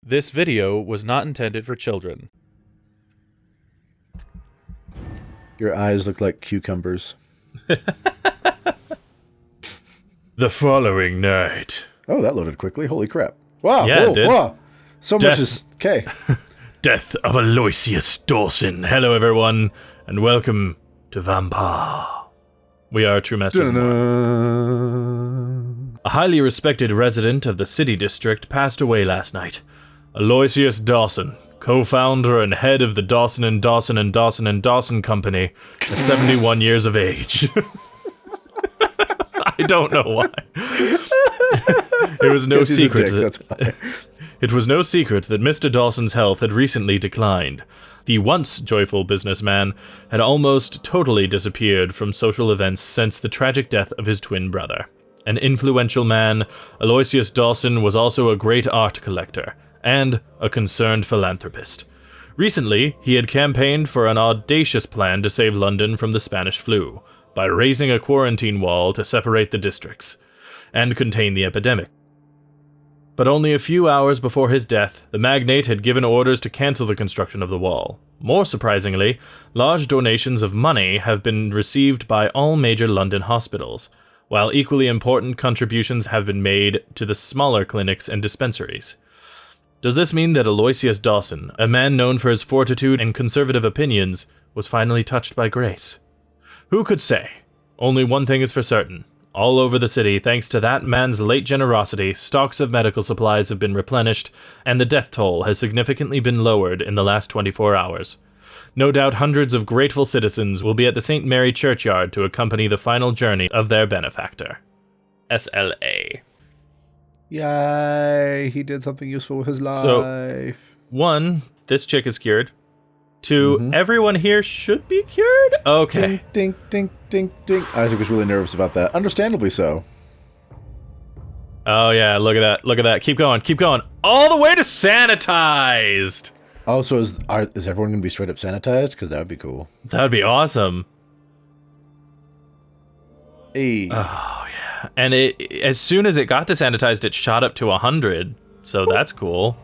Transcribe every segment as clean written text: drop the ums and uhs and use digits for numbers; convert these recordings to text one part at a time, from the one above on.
This video was not intended for children. Your eyes look like cucumbers. The following night. Oh, that loaded quickly. Holy crap. Wow. Yeah, whoa, it did. Wow. So Death. much is... Okay. Death of Aloysius Dawson. Hello, everyone, and welcome to Vampyr. We are True Masters of Morons. A highly respected resident of the city district passed away last night. Aloysius Dawson, co-founder and head of the Dawson and Dawson and Dawson and Dawson Company, at 71 years of age. I don't know why. It was no secret it was no secret that Mr. Dawson's health had recently declined. The once joyful businessman had almost totally disappeared from social events since the tragic death of his twin brother. An influential man, Aloysius Dawson was also a great art collector and a concerned philanthropist. Recently, he had campaigned for an audacious plan to save London from the Spanish flu by raising a quarantine wall to separate the districts and contain the epidemic. But only a few hours before his death, the magnate had given orders to cancel the construction of the wall. More surprisingly, large donations of money have been received by all major London hospitals, while equally important contributions have been made to the smaller clinics and dispensaries. Does this mean that Aloysius Dawson, a man known for his fortitude and conservative opinions, was finally touched by grace? Who could say? Only one thing is for certain. All over the city, thanks to that man's late generosity, stocks of medical supplies have been replenished, and the death toll has significantly been lowered in the last 24 hours. No doubt hundreds of grateful citizens will be at the St. Mary churchyard to accompany the final journey of their benefactor. SLA. Yay, he did something useful with his life. So, 1, this chick is cured. 2, everyone here should be cured? Okay. Ding, ding, ding, ding. Isaac was really nervous about that. Understandably so. Oh yeah, look at that, look at that. Keep going, all the way to sanitized! Oh, so is everyone going to be straight up sanitized? Because that would be cool. That would be awesome. Hey. Oh yeah, and as soon as it got to sanitized, it shot up to 100, so that's cool.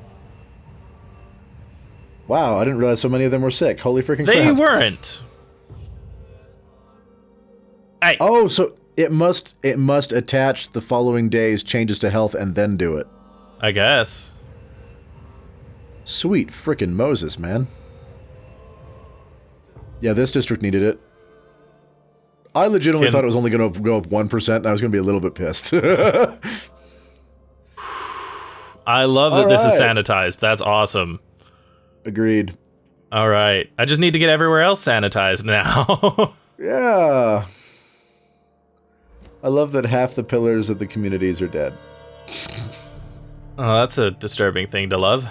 Wow, I didn't realize so many of them were sick. Holy freaking crap. They weren't. Hey. Oh, so it must attach the following day's changes to health and then do it. I guess. Sweet frickin' Moses, man. Yeah, this district needed it. I legitimately thought it was only going to go up 1%, and I was going to be a little bit pissed. I love that this is sanitized. That's awesome. Agreed. All right. I just need to get everywhere else sanitized now. Yeah. I love that half the pillars of the communities are dead. Oh, that's a disturbing thing to love.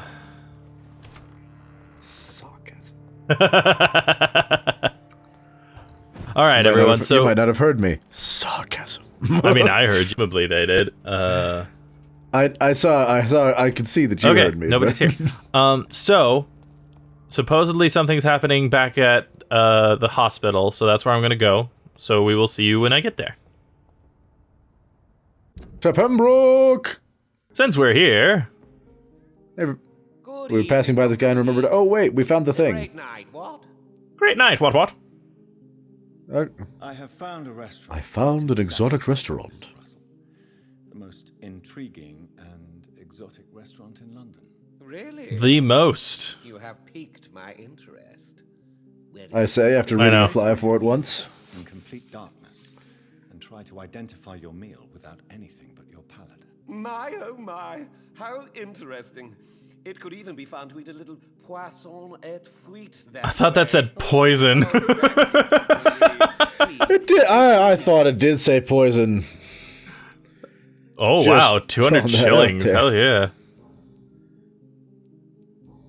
Sarcasm. All right, everyone. So you might not have heard me. Sarcasm. I mean, I heard you. Probably they did. I could see that you heard me. Nobody's here. So supposedly something's happening back at the hospital, so that's where I'm gonna go. So we will see you when I get there. To Pembroke! Since we're here. We were passing by this guy and remembered, oh wait, we found the thing. Great night, what? Great night, what? I have found a restaurant. I found an exotic restaurant. The most intriguing and exotic restaurant in London. Really? The most. You have piqued my interest. I say, after reading a flyer for it once. In complete darkness, and try to identify your meal without anything but your palate. My, oh my, how interesting. It could even be fun to eat a little poisson et fruit. I thought that said poison. It did. I thought it did say poison. Oh, Just wow. 200 shillings. Hell yeah.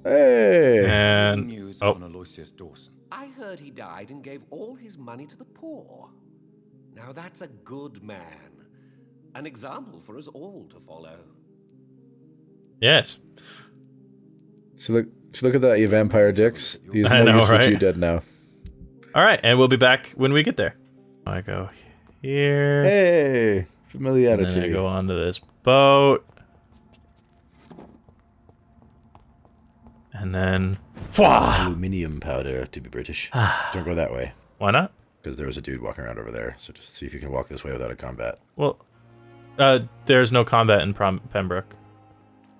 Hey. And News on Aloysius Dawson. I heard he died and gave all his money to the poor. Now that's a good man. An example for us all to follow. yes. So look at that, you vampire dicks. These I know, right? You dead now. All right, and we'll be back when we get there. I go here. Hey, familiarity. And then I go onto this boat. And then... Fwah! Aluminium powder, to be British. Don't go that way. Why not? Because there was a dude walking around over there. So just see if you can walk this way without a combat. Well, there's no combat in Pembroke.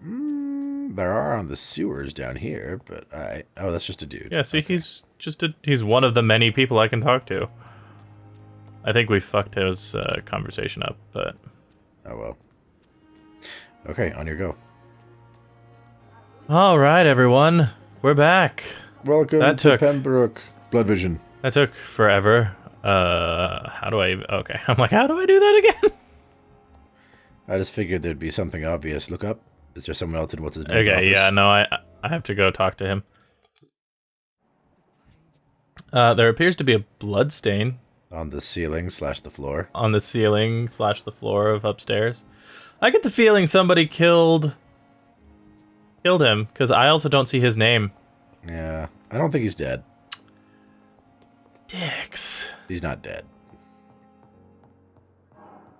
There are on the sewers down here, but oh, that's just a dude. Yeah, see, he's one of the many people I can talk to. I think we fucked his conversation up, but... Oh, well. Okay, on your go. Alright, everyone. We're back. Welcome to Pembroke. Blood Vision. That took forever. How do I... Okay, I'm like, how do I do that again? I just figured there'd be something obvious. Look up. Is there someone else in what's his name? Okay, yeah, no, I have to go talk to him. There appears to be a blood stain. On the ceiling / the floor. On the ceiling / the floor of upstairs. I get the feeling somebody killed him, because I also don't see his name. Yeah, I don't think he's dead. Dicks. He's not dead.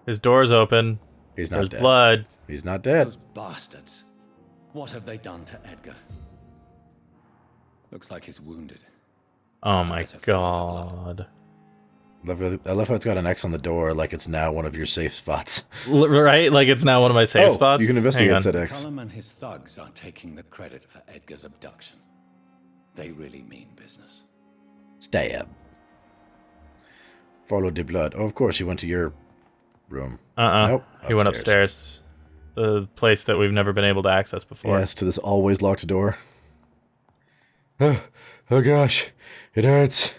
His door's open. He's not There's dead. blood. He's not dead. Those bastards. What have they done to Edgar? Looks like he's wounded. Oh my god. I love how it's got an X on the door, like it's now one of your safe spots. Right? Like it's now one of my safe spots? You can investigate that X. Cullum and his thugs are taking the credit for Edgar's abduction. They really mean business. Stab. Follow the blood. Oh, of course, he went to your room. Nope. He went upstairs. The place that we've never been able to access before. Yes, to this always locked door. Oh gosh. It hurts.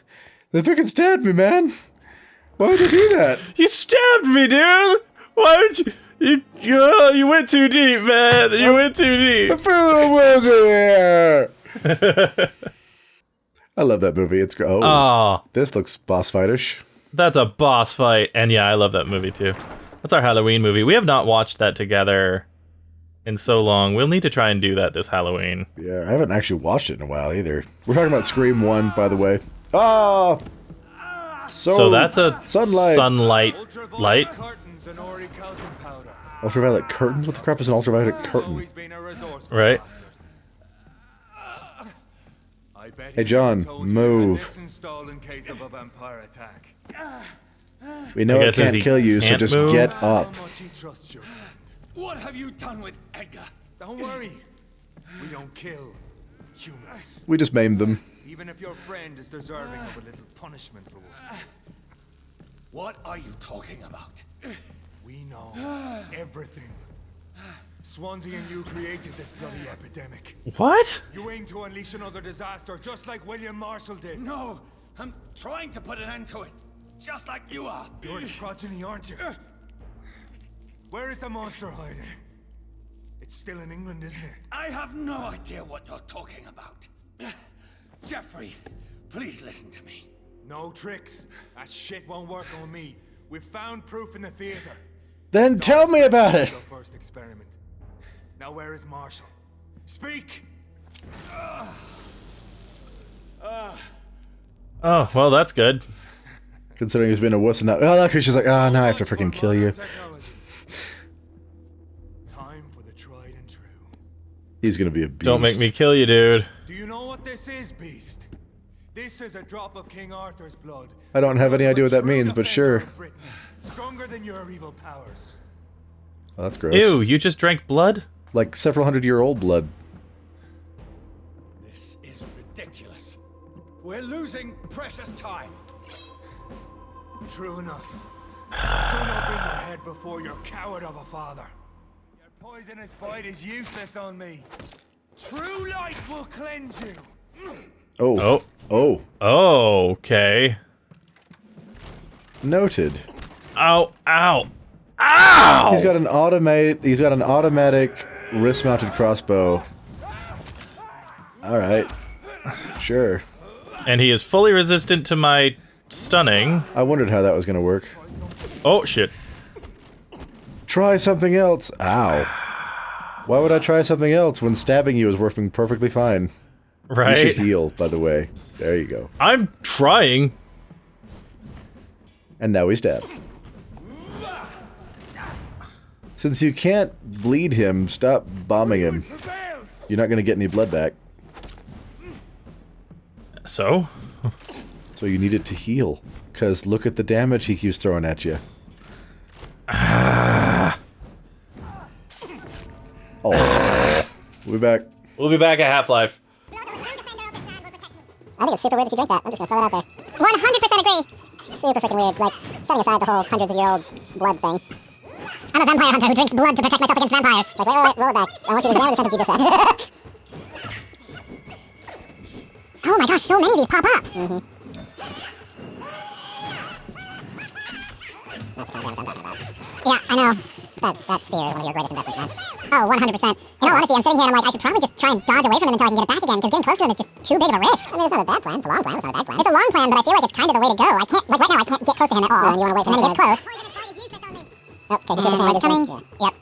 They fucking stabbed me, man. Why would they do that? You stabbed me, dude! Why would you... You went too deep, man. You went too deep. I feel a little woozy here. I love that movie. It's great. Oh, this looks boss fightish. That's a boss fight. And yeah, I love that movie too. That's our Halloween movie. We have not watched that together in so long. We'll need to try and do that this Halloween. Yeah, I haven't actually watched it in a while either. We're talking about Scream 1, by the way. Ah! So that's a sunlight light. Ultraviolet curtains? What the crap is an ultraviolet curtain? Right. Hey John, move. We know it can't kill you, so just get up. What have you done with Edgar? Don't worry. We don't kill humans. We just maimed them. Even if your friend is deserving of a little punishment for what? What are you talking about? We know everything. Swansea and you created this bloody epidemic. What? You aim to unleash another disaster just like William Marshall did. No, I'm trying to put an end to it, just like you are. You're the progeny, aren't you? Where is the monster hiding? It's still in England, isn't it? I have no idea what you're talking about. Jeffrey, please listen to me. No tricks. That shit won't work on me. We've found proof in the theater. Then tell me about it. Your first experiment. Now where is Marshall? Speak. Oh, well, that's good. Considering he's been a wuss enough. Oh, look, she's like, oh, now I have to freaking kill you. Time for the tried and true. He's gonna be a beast. Don't make me kill you, dude. Do you know what this is, Beast? This is a drop of King Arthur's blood. I don't have any idea what that means, but sure. Stronger than your evil powers. Oh, that's gross. Ew, you just drank blood? Like several hundred-year-old blood. This is ridiculous. We're losing precious time. True enough. Sun up in your head before your coward of a father. Your poisonous bite is useless on me. True light will cleanse you. Oh. Oh. Oh, okay. Noted. Ow, ow. Ow! He's got an automatic wrist-mounted crossbow. All right. Sure. And he is fully resistant to my stunning. I wondered how that was going to work. Oh, shit. Try something else. Ow. Why would I try something else when stabbing you is working perfectly fine? Right? You should heal, by the way. There you go. I'm trying. And now we stab. Since you can't bleed him, stop bombing him. You're not going to get any blood back. So? So you need it to heal. Because look at the damage he keeps throwing at you. Oh. We'll be back. We'll be back at Half-Life. I think it's super weird that you drink that. I'm just gonna throw that out there. 100% agree! Super freaking weird. Like, setting aside the whole hundreds-of-year-old blood thing. I'm a vampire hunter who drinks blood to protect myself against vampires. Like, wait, roll it back. I want you to examine the sentence you just said. Oh my gosh, so many of these pop up! Mm-hmm. That's the kind of damage I'm talking about. Yeah, I know. That spear is one of your greatest investments, man. Oh, 100%. In all honesty, I'm sitting here and I'm like, I should probably just try and dodge away from him until I can get it back again, because getting close to him is just too big of a risk. I mean, it's not a bad plan. It's a long plan. It's not a bad plan. It's a long plan, but I feel like it's kind of the way to go. I can't, like, right now, I can't get close to him at all. You want to wait for him to get close. Oh, okay, he he's coming. Yeah. Yep.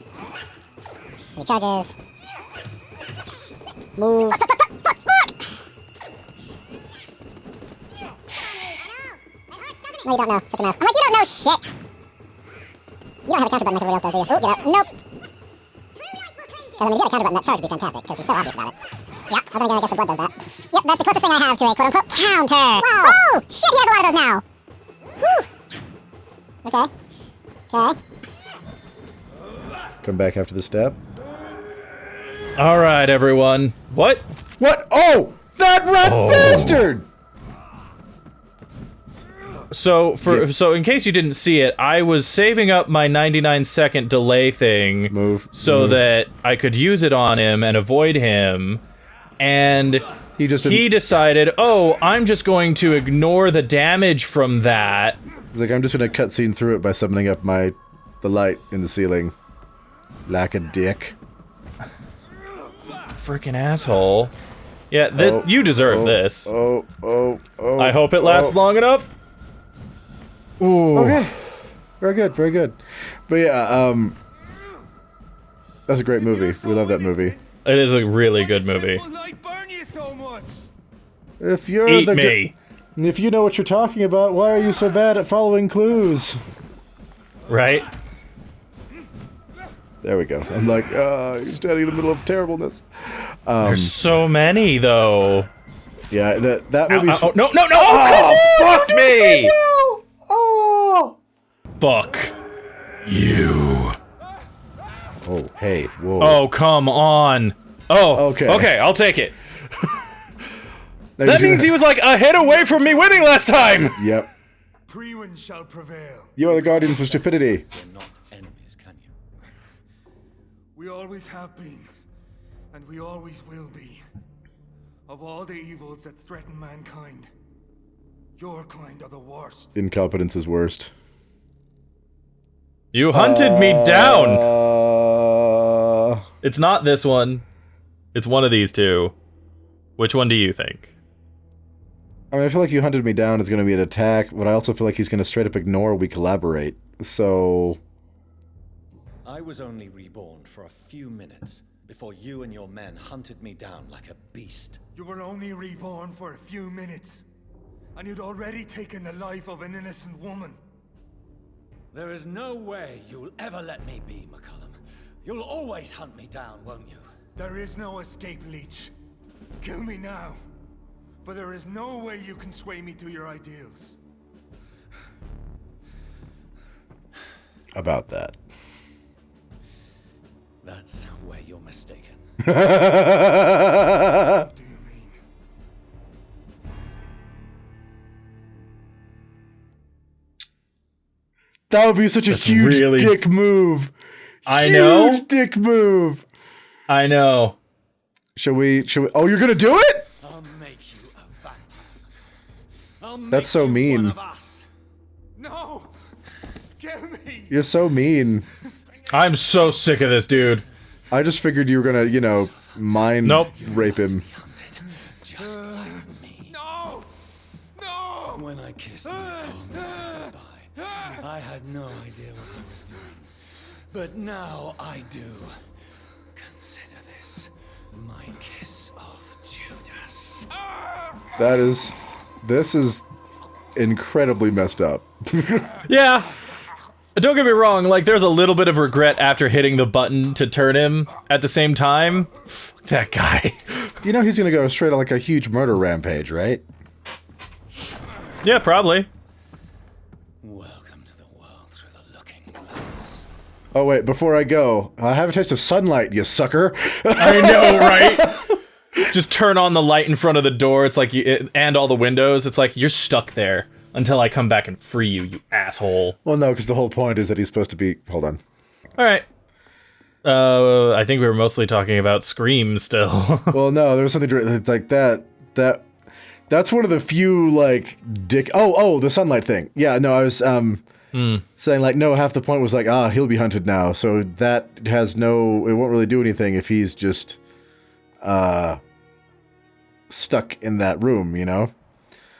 He charges. Move. Fuck! No, you don't know. Shut your mouth. I'm like, you don't know shit! You don't have a counter button like everybody else does, do you? Oh, get out. Nope! Because, I mean, if you had a counter button, that charge would be fantastic, because he's so obvious about it. Yeah, other than I guess the blood does that. Yep, that's the closest thing I have to a quote-unquote counter! Wow! Oh! Shit, he has a lot of those now! Whew! Okay. Okay. Come back after the step. Alright, everyone. What? What? Oh! That rat bastard! So, so in case you didn't see it, I was saving up my 99-second delay thing so that I could use it on him and avoid him, and he decided, oh, I'm just going to ignore the damage from that. He's like, I'm just gonna cutscene through it by summoning up the light in the ceiling. Like a dick. Freaking asshole. Yeah, you deserve this. I hope it lasts long enough. Ooh. Okay. Very good, very good. But yeah, that's a great movie. We love that movie. It is a really good movie. If you're Eat me. If you know what you're talking about, why are you so bad at following clues? Right? There we go. I'm like, you're standing in the middle of terribleness. There's so many, though. Yeah, that movie's... no! Oh, Fuck me! Oh! Fuck you. Oh, hey, whoa. Oh, come on. Oh, okay, I'll take it. That means he was like a hit away from me winning last time! Yep. Priwen shall prevail. You are the guardians of stupidity. You're not enemies, can you? We always have been, and we always will be. Of all the evils that threaten mankind, your kind are the worst. Incompetence is worst. You hunted me down! It's not this one. It's one of these two. Which one do you think? I mean, I feel like you hunted me down is going to be an attack, but I also feel like he's going to straight up ignore we collaborate. So... I was only reborn for a few minutes before you and your men hunted me down like a beast. You were only reborn for a few minutes, and you'd already taken the life of an innocent woman. There is no way you'll ever let me be, McCullum. You'll always hunt me down, won't you? There is no escape, Leech. Kill me now, for there is no way you can sway me to your ideals. About that. That's where you're mistaken. What do you mean? That would be such a huge dick move. I know. Huge dick move. I know. Should we? Oh, you're gonna do it? I'll make you a vampire. I'll make That's so you mean. one of us. No! Kill me! You're so mean. I'm so sick of this dude. I just figured you were gonna, you know, mind rape him. Just like me. No! No! When I kissed my goodbye, I had no idea what I was doing. But now I do. Consider this my kiss of Judas. This is incredibly messed up. Yeah. Don't get me wrong, like, there's a little bit of regret after hitting the button to turn him at the same time. Fuck that guy. You know he's gonna go straight on like a huge murder rampage, right? Yeah, probably. Welcome to the world through the looking glass. Oh wait, before I go, I have a taste of sunlight, you sucker. I know, right? Just turn on the light in front of the door. It's like and all the windows. It's like you're stuck there until I come back and free you, you asshole. Well, no, because the whole point is that he's supposed to be. Hold on. All right. I think we were mostly talking about Scream still. Well, no, there was something like that. That's one of the few like the sunlight thing. Yeah, no, I was saying like no. Half the point was like he'll be hunted now, so that has no. It won't really do anything if he's just stuck in that room, you know.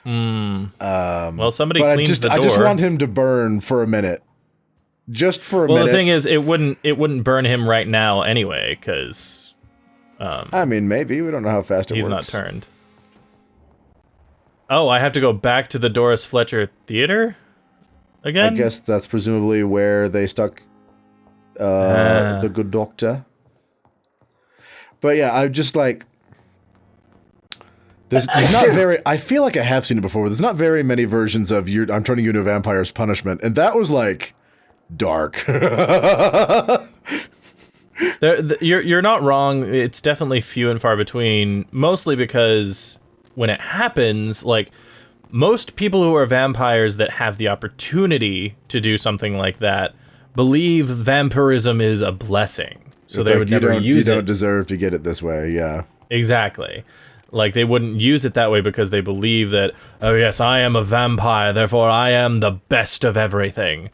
Well, somebody cleaned the door. I just want him to burn for a minute. Just for a minute. Well, the thing is, it wouldn't burn him right now anyway, because I mean, maybe we don't know how fast it works. He's not turned. Oh, I have to go back to the Doris Fletcher Theater again? I guess that's presumably where they stuck the good doctor. But yeah, I just like there's not very. I feel like I have seen it before. But there's not very many versions of I'm turning you into a vampire's punishment, and that was like dark. You're not wrong. It's definitely few and far between, mostly because when it happens, like, most people who are vampires that have the opportunity to do something like that believe vampirism is a blessing. So they would never use it. You don't deserve to get it this way, yeah. Exactly. Like, they wouldn't use it that way because they believe that, oh yes, I am a vampire, therefore I am the best of everything.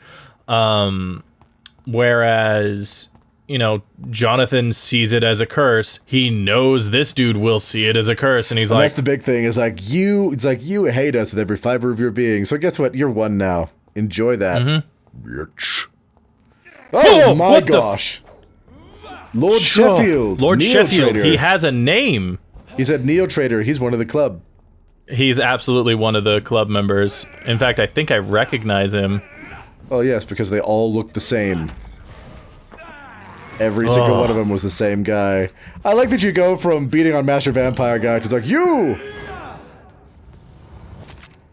Whereas, you know, Jonathan sees it as a curse. He knows this dude will see it as a curse, and he's like... That's the big thing, is like, you hate us with every fiber of your being, so guess what? You're one now. Enjoy that. Bitch. Oh my gosh. Lord Sheffield. Lord Neo Sheffield, Trader. he has a name. He said Neo Trader, he's one of the club. He's absolutely one of the club members. In fact, I think I recognize him. Oh yes, because they all look the same. Every single one of them was the same guy. I like that you go from beating on Master Vampire guy to like, you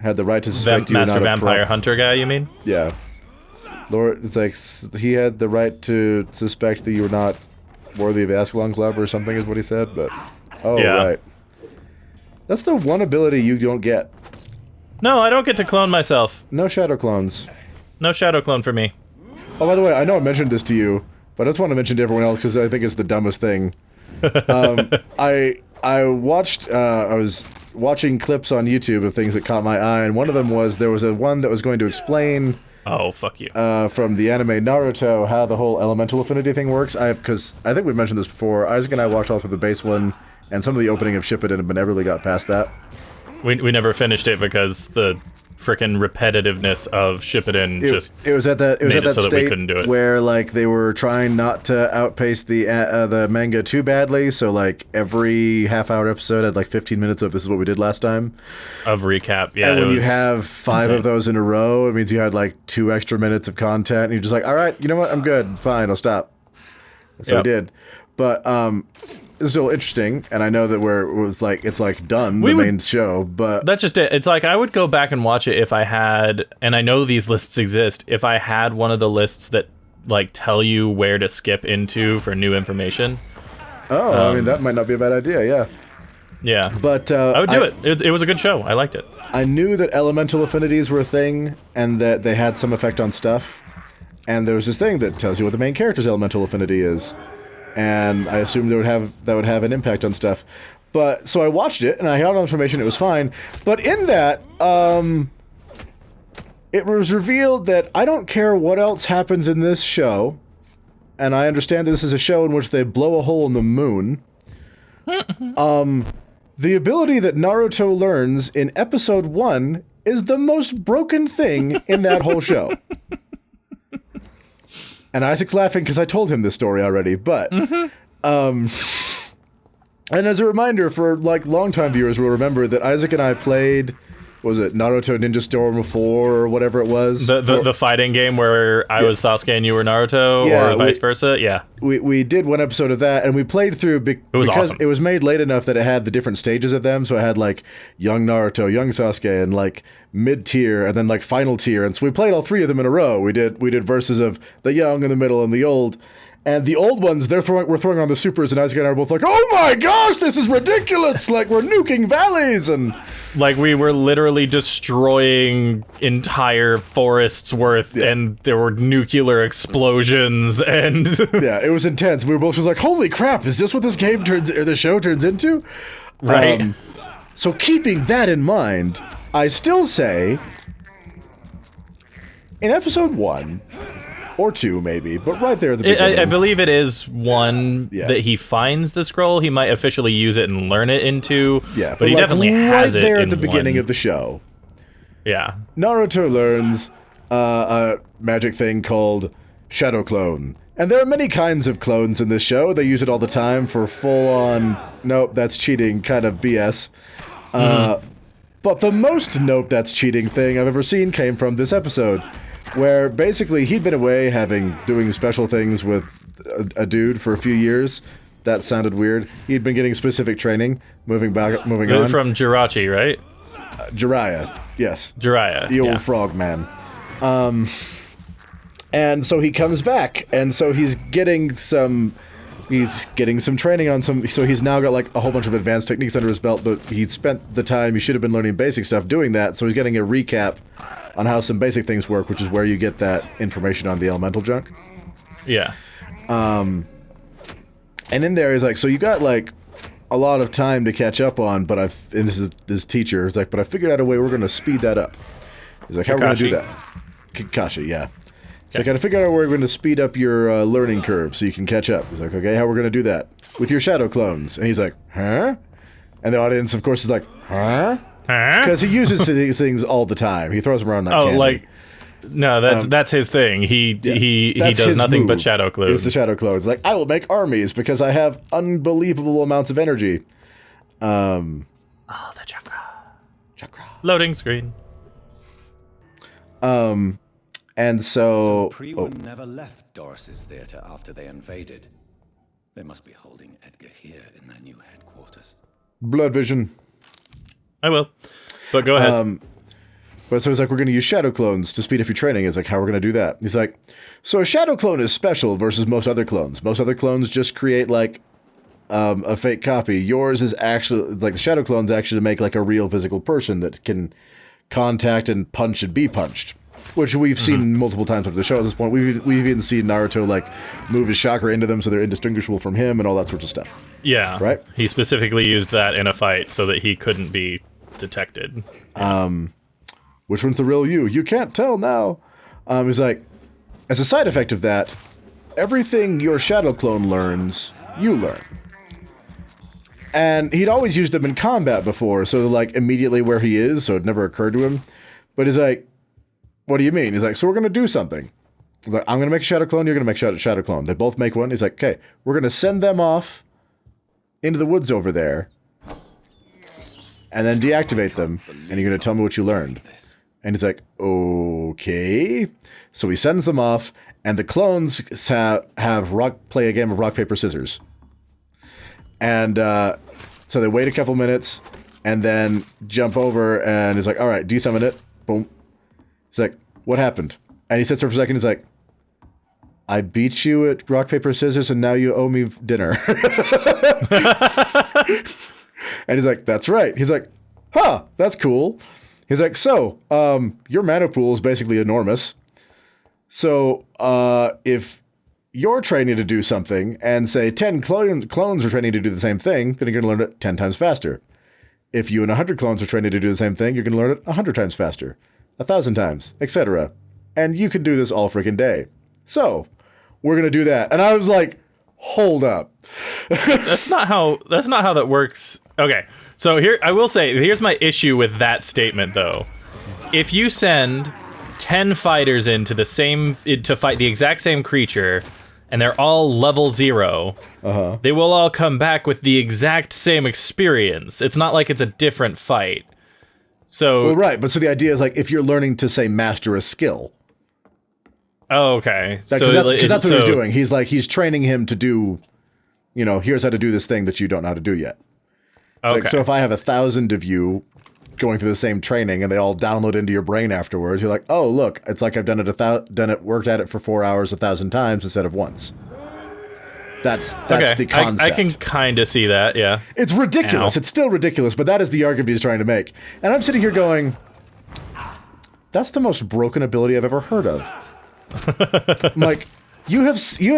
had the right to suspect you were Master not Vampire Hunter guy, you mean? Yeah. Lord, it's like, he had the right to suspect that you were not worthy of Ascalon Club or something is what he said, but... Oh, yeah. Right. That's the one ability you don't get. No, I don't get to clone myself. No shadow clones. No shadow clone for me. Oh, by the way, I know I mentioned this to you, but I just want to mention to everyone else because I think it's the dumbest thing. I was watching clips on YouTube of things that caught my eye, and one of them was there was one that was going to explain... Oh, fuck you. From the anime Naruto, how the whole elemental affinity thing works. Because I think we've mentioned this before. Isaac and I watched all through the base one, and some of the opening of Shippuden, but never really got past that. We never finished it because the frickin' repetitiveness of Shippuden it was at that so that we couldn't do it. Where like they were trying not to outpace the manga too badly, so like every half-hour episode had like 15 minutes of this is what we did last time of recap. Yeah, and when you have 5 of those in a row, it means you had like 2 extra minutes of content, and you're just like, all right, you know what, I'm good, fine, I'll stop. So I did, but it's still interesting, and I know that it's like done, the main show, but... That's just it. It's like, I would go back and watch it if I had, and I know these lists exist, if I had one of the lists that, like, tell you where to skip into for new information. Oh, I mean, that might not be a bad idea, yeah. Yeah. But, I would do it. It was a good show. I liked it. I knew that elemental affinities were a thing, and that they had some effect on stuff, and there was this thing that tells you what the main character's elemental affinity is. And I assumed that would have an impact on stuff. But so I watched it and I got all the information, it was fine. But in that, it was revealed that I don't care what else happens in this show, and I understand that this is a show in which they blow a hole in the moon. The ability that Naruto learns in episode 1 is the most broken thing in that whole show. And Isaac's laughing because I told him this story already, but... and as a reminder for, like, longtime viewers will remember that Isaac and I played what was it, Naruto Ninja Storm 4 or whatever it was. The fighting game where I was Sasuke and you were Naruto, or vice versa. Yeah, we did one episode of that, and we played through because awesome. It was made late enough that it had the different stages of them. So it had like young Naruto, young Sasuke, and like mid tier, and then like final tier. And so we played all 3 of them in a row. We did verses of the young, in the middle, and the old. And the old ones, we're throwing on the supers, and Isaac and I are both like, oh my gosh, this is ridiculous! Like, we're nuking valleys, and... Like, we were literally destroying entire forests worth, and there were nuclear explosions, and... Yeah, it was intense. We were both just like, holy crap, is this what this game the show turns into? Right. So keeping that in mind, I still say, in episode 1... or 2, maybe, but right there at the beginning. I believe it is 1 that he finds the scroll. He might officially use it and learn it into, but he definitely has it right there at the 1. beginning of the show. Yeah. Naruto learns a magic thing called Shadow Clone. And there are many kinds of clones in this show. They use it all the time for full-on, nope, that's cheating kind of BS. But the most nope, that's cheating thing I've ever seen came from this episode, where basically he'd been away doing special things with a dude for a few years. That sounded weird. He'd been getting specific training, moving on. From Jirachi, right? Jiraiya, yes. Jiraiya, the old frog man. And so he comes back, and so he's getting some training on some, so he's now got like a whole bunch of advanced techniques under his belt, but he spent the time he should have been learning basic stuff doing that, so he's getting a recap on how some basic things work, which is where you get that information on the elemental junk. Yeah. And in there he's like, so you got like a lot of time to catch up on, but and this is this teacher, is like, but I figured out a way we're gonna speed that up. He's like, how are we gonna do that? Kakashi, yeah. So I gotta figure out a way we're gonna speed up your learning curve so you can catch up. He's like, okay, how we're gonna do that? With your shadow clones. And he's like, huh? And the audience, of course, is like, huh? Because he uses these things all the time. He throws them around that candy. No, that's his thing. He does nothing but shadow clones. It's the shadow clones. Like, I will make armies because I have unbelievable amounts of energy. The chakra. Loading screen. And so Pre-1 never left Doris's theater after they invaded. They must be holding Edgar here in their new headquarters. Blood vision. I will. But go ahead. But so he's like, we're going to use shadow clones to speed up your training. It's like, how we're going to do that? He's like, so a shadow clone is special versus most other clones. Most other clones just create like a fake copy. Yours is actually, like the shadow clones actually make like a real physical person that can contact and punch and be punched. Which we've seen multiple times up the show at this point. We've even seen Naruto like move his chakra into them so they're indistinguishable from him and all that sorts of stuff. Yeah. Right? He specifically used that in a fight so that he couldn't be detected. Which one's the real you? You can't tell now. He's like, as a side effect of that, everything your shadow clone learns, you learn. And he'd always used them in combat before, so like immediately where he is, so it never occurred to him. But he's like, what do you mean? He's like, so we're going to do something. He's like, I'm going to make a shadow clone, you're going to make a shadow clone. They both make one. He's like, okay, we're going to send them off into the woods over there and then deactivate them, and you're going to tell me what you learned. And he's like, okay. So he sends them off, and the clones play a game of rock, paper, scissors. And so they wait a couple minutes, and then jump over, and he's like, all right, desummon it. Boom. He's like, what happened? And he sits there for a second, he's like, I beat you at rock, paper, scissors, and now you owe me dinner. And he's like, that's right. He's like, huh, that's cool. He's like, so, your mana pool is basically enormous. So, if you're training to do something, and say 10 clones are training to do the same thing, then you're going to learn it 10 times faster. If you and 100 clones are training to do the same thing, you're going to learn it 100 times faster. 1,000 times, etc. And you can do this all freaking day. So, we're going to do that. And I was like, hold up. That's not how that works. Okay. So here, I will say, here's my issue with that statement, though. If you send 10 fighters to fight the exact same creature, and they're all level 0, they will all come back with the exact same experience. It's not like it's a different fight. So well, right, but so the idea is like if you're learning to say master a skill. Oh, okay. Because that's what he's doing. He's training him to do, here's how to do this thing that you don't know how to do yet. Okay. Like, so if I have 1,000 of you going through the same training and they all download into your brain afterwards, you're like, oh look, it's like I've worked at it for 4 hours 1,000 times instead of once. That's okay. the concept. I can kind of see that, yeah. It's ridiculous. Ow. It's still ridiculous, but that is the argument he's trying to make. And I'm sitting here going, that's the most broken ability I've ever heard of. I'm like, you have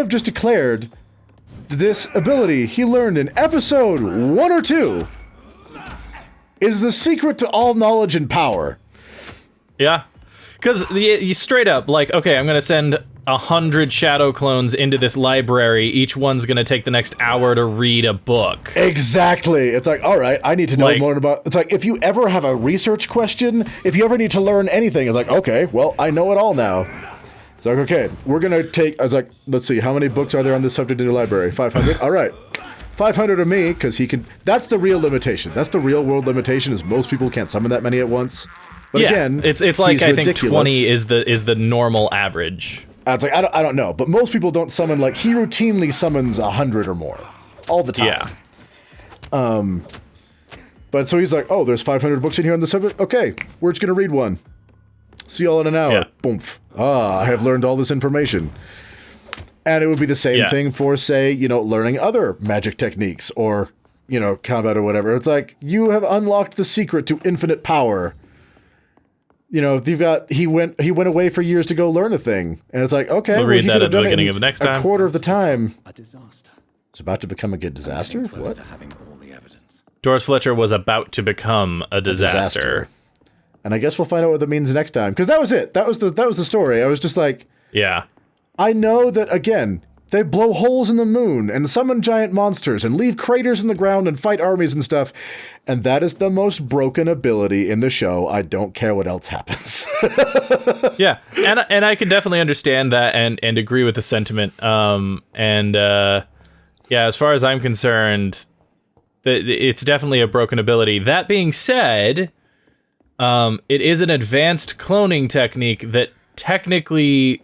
just declared this ability he learned in episode 1 or 2 is the secret to all knowledge and power. Yeah. Because you straight up, like, okay, I'm going to send 100 shadow clones into this library. Each one's going to take the next hour to read a book. Exactly. It's like, all right, I need to know more about... It's like, if you ever have a research question, if you ever need to learn anything, it's like, okay, well, I know it all now. It's like, okay, we're going to take... I was like, let's see, how many books are there on this subject in your library? 500? All right. 500 of me, because he can... That's the real limitation. That's the real world limitation, is most people can't summon that many at once. But yeah, again, it's like I ridiculous. think 20 is the normal average. It's like I don't know, but most people don't summon like he routinely summons 100 or more all the time. Yeah. But so he's like, oh, there's 500 books in here on the subject. Okay, we're just gonna read one. See y'all in an hour. Yeah. Boomf. I have learned all this information. And it would be the same thing for, say, learning other magic techniques or combat or whatever. It's like you have unlocked the secret to infinite power. You've got he went away for years to go learn a thing, and it's like, okay, we'll read that at the beginning of next time. A quarter of the time. A disaster. It's about to become a good disaster. Close What? to having all the evidence. Doris Fletcher was about to become a disaster. And I guess we'll find out what that means next time, because that was it. That was the story. I was just like, yeah. I know that again. They blow holes in the moon and summon giant monsters and leave craters in the ground and fight armies and stuff. And that is the most broken ability in the show. I don't care what else happens. Yeah, and I can definitely understand that and agree with the sentiment. Yeah, as far as I'm concerned, it's definitely a broken ability. That being said, it is an advanced cloning technique that technically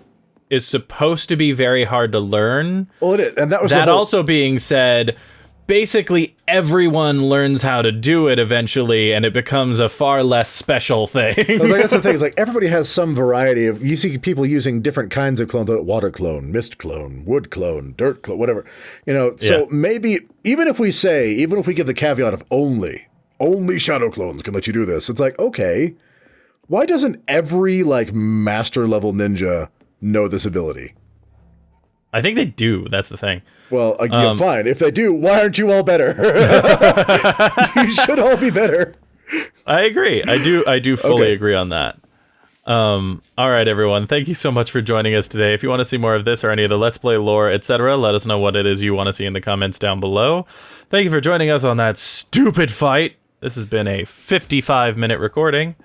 is supposed to be very hard to learn. Well, it is, and that was that. Also being said, basically everyone learns how to do it eventually, and it becomes a far less special thing. That's the thing. It's like everybody has some variety of. You see people using different kinds of clones: like water clone, mist clone, wood clone, dirt clone, whatever. So maybe even if we give the caveat of only shadow clones can let you do this, it's like, okay, why doesn't every master level ninja know this ability? I think they do. That's the thing. Well, fine. If they do, why aren't you all better? You should all be better. I agree. I do fully agree on that. All right, everyone. Thank you so much for joining us today. If you want to see more of this or any of the Let's Play lore, etc., let us know what it is you want to see in the comments down below. Thank you for joining us on that stupid fight. This has been a 55-minute recording.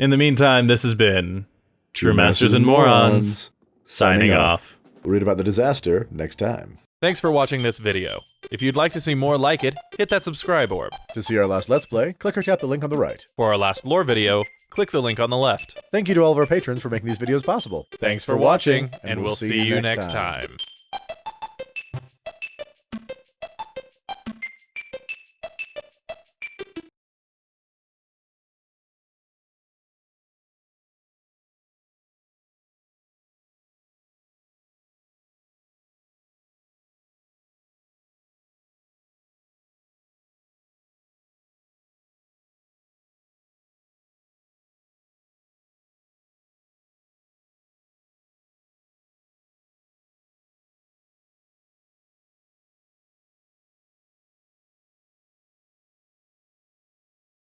In the meantime, this has been True Masters and Morons, signing off. We'll read about the disaster next time. Thanks for watching this video. If you'd like to see more like it, hit that subscribe orb. To see our last Let's Play, click or tap the link on the right. For our last lore video, click the link on the left. Thank you to all of our patrons for making these videos possible. Thanks for watching, and we'll see you next time.